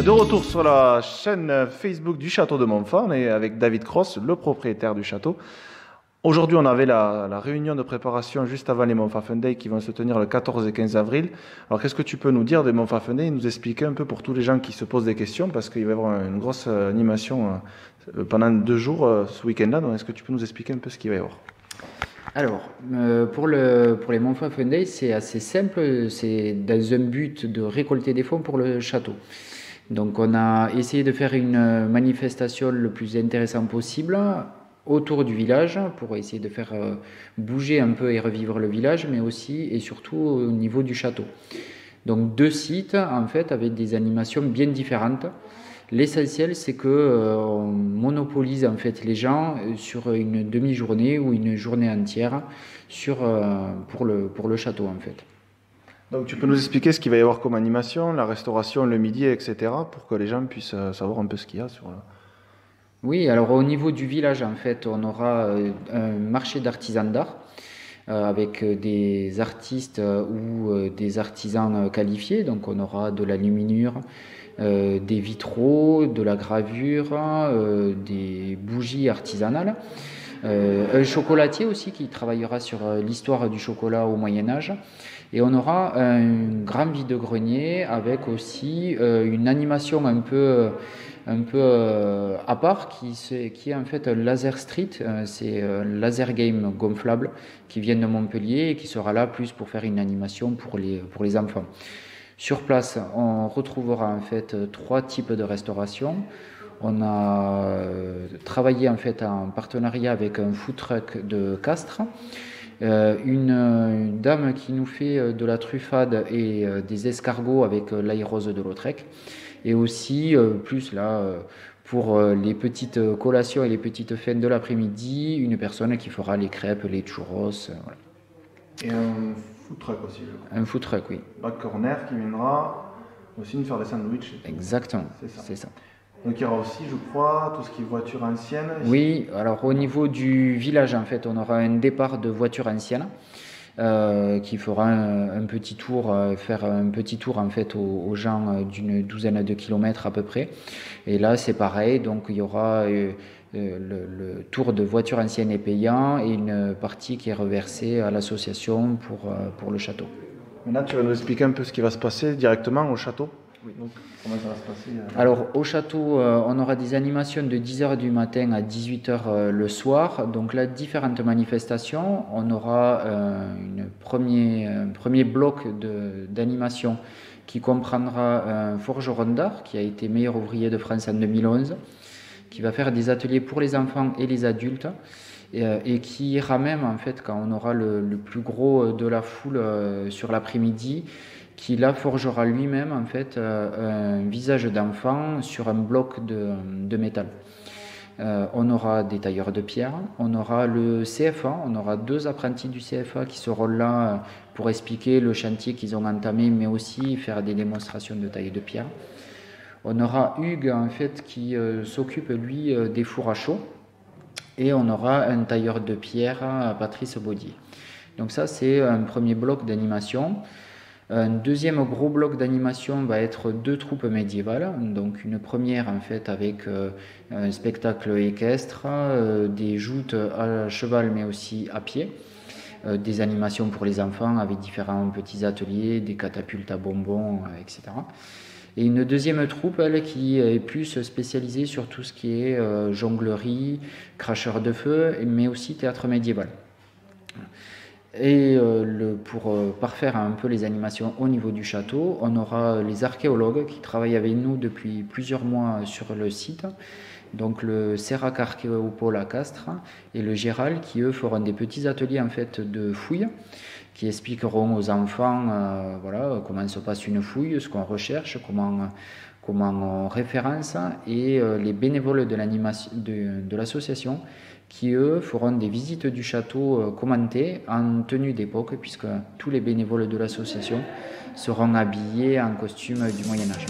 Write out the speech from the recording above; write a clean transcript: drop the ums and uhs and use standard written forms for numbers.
De retour sur la chaîne Facebook du Château de Montfort, on est avec David Cross, le propriétaire du château. Aujourd'hui, on avait la réunion de préparation juste avant les Montfort Fun Day qui vont se tenir le 14 et 15 avril. Alors, qu'est-ce que tu peux nous dire des Montfort Fun Day et nous expliquer un peu pour tous les gens qui se posent des questions, parce qu'il va y avoir une grosse animation pendant 2 jours ce week-end-là. Donc, est-ce que tu peux nous expliquer un peu ce qu'il va y avoir? Alors, pour les Montfort Fun Day, c'est assez simple. C'est dans un but de récolter des fonds pour le château. Donc, on a essayé de faire une manifestation le plus intéressante possible autour du village pour essayer de faire bouger un peu et revivre le village, mais aussi et surtout au niveau du château. Donc, 2 sites, en fait, avec des animations bien différentes. L'essentiel, c'est que on monopolise en fait les gens sur une demi-journée ou une journée entière pour le château en fait. Donc, tu peux nous expliquer ce qu'il va y avoir comme animation, la restauration le midi, etc., pour que les gens puissent savoir un peu ce qu'il y a sur là. Oui, alors au niveau du village, en fait, on aura un marché d'artisans d'art avec des artistes ou des artisans qualifiés. Donc, on aura de l'aluminium, des vitraux, de la gravure, des bougies artisanales. Un chocolatier aussi qui travaillera sur l'histoire du chocolat au Moyen-Âge. Et on aura un grand vide-grenier avec aussi une animation un peu à part qui est en fait un laser street, c'est un laser game gonflable qui vient de Montpellier et qui sera là plus pour faire une animation pour les enfants. Sur place, on retrouvera en fait 3 types de restauration. On a travaillé en fait en partenariat avec un food truck de Castres, une dame qui nous fait de la truffade et des escargots avec l'ail rose de Lautrec, et aussi plus là pour les petites collations et les petites fêtes de l'après-midi, une personne qui fera les crêpes, les churros. Voilà. Et un food truck aussi, je crois. Un food truck, oui. Back Corner qui viendra aussi nous faire des sandwichs. Exactement, c'est ça. Donc il y aura aussi, je crois, tout ce qui est voiture ancienne. Oui, alors au niveau du village, en fait, on aura un départ de voitures anciennes qui fera un petit tour, faire un petit tour en fait aux gens d'une douzaine de kilomètres à peu près. Et là, c'est pareil, donc il y aura le tour de voitures anciennes et payant et une partie qui est reversée à l'association pour le château. Maintenant, tu vas nous expliquer un peu ce qui va se passer directement au château. Oui. Donc, comment ça va se passer Alors, au château, on aura des animations de 10h du matin à 18h le soir. Donc là, différentes manifestations. On aura un premier bloc d'animation qui comprendra un forgeron d'art qui a été meilleur ouvrier de France en 2011, qui va faire des ateliers pour les enfants et les adultes. Et qui ira même, en fait, quand on aura le plus gros de la foule sur l'après-midi, qui là forgera lui-même, en fait, un visage d'enfant sur un bloc de métal. On aura des tailleurs de pierre, on aura le CFA, on aura 2 apprentis du CFA qui seront là pour expliquer le chantier qu'ils ont entamé, mais aussi faire des démonstrations de taille de pierre. On aura Hugues, en fait, qui s'occupe, lui, des fours à chaud. Et on aura un tailleur de pierre, Patrice Baudier. Donc ça, c'est un premier bloc d'animation. Un deuxième gros bloc d'animation va être 2 troupes médiévales. Donc une première, en fait, avec un spectacle équestre, des joutes à cheval, mais aussi à pied. Des animations pour les enfants avec différents petits ateliers, des catapultes à bonbons, etc. Et une deuxième troupe, elle, qui est plus spécialisée sur tout ce qui est jonglerie, cracheur de feu, mais aussi théâtre médiéval. Et pour parfaire un peu les animations au niveau du château, on aura les archéologues qui travaillent avec nous depuis plusieurs mois sur le site. Donc le Serac Archéopole à Castres et le Gérald qui, eux, feront des petits ateliers en fait, de fouilles, qui expliqueront aux enfants voilà, comment se passe une fouille, ce qu'on recherche, comment on référence, et les bénévoles de l'association qui, eux, feront des visites du château commentées en tenue d'époque, puisque tous les bénévoles de l'association seront habillés en costume du Moyen-Âge.